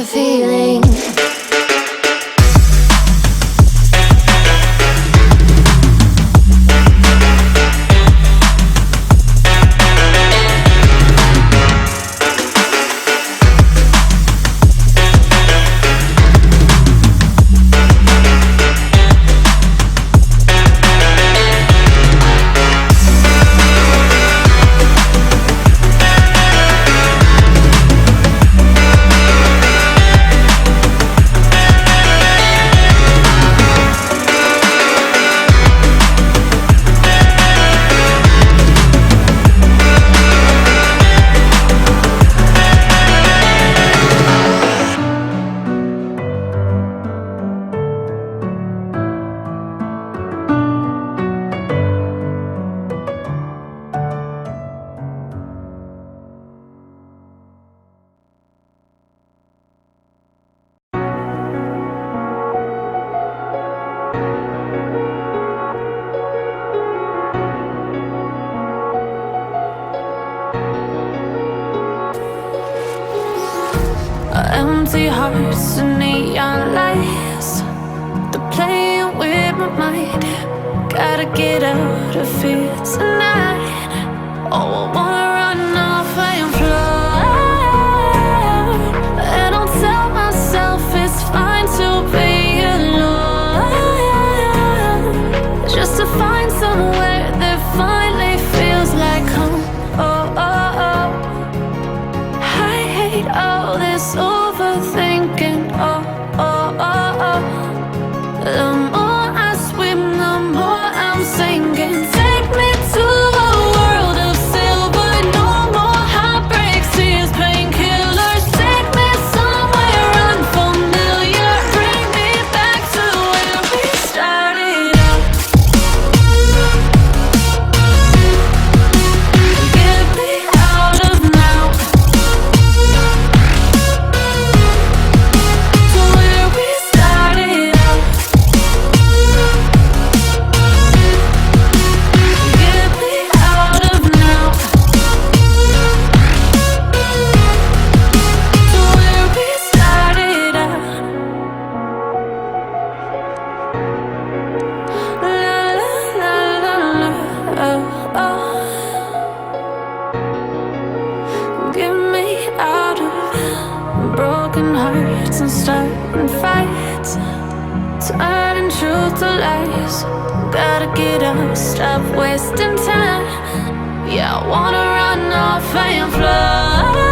the feeling. Empty hearts and neon lights, they're playing with my mind. Gotta get out of here tonight. Oh, I wanna run off and fly, and I'll tell myself it's fine to be alone, just to find somewhere that finally feels like home. Oh, oh, oh. I hate all this overthinking. Oh, oh, oh, oh. The more I swim, the more I'm sinking. Take me to a world of silver. No more heartbreaks, tears, painkillers. Take me somewhere unfamiliar. Bring me back to where we started out. Get me out of now, to where we started out. Get me out of now, to where we started out. La la la la la, oh, oh. Get me out of broken hearts and starting fights, turning truth to lies. Gotta get up, stop wasting time. Yeah, I wanna run off and fly.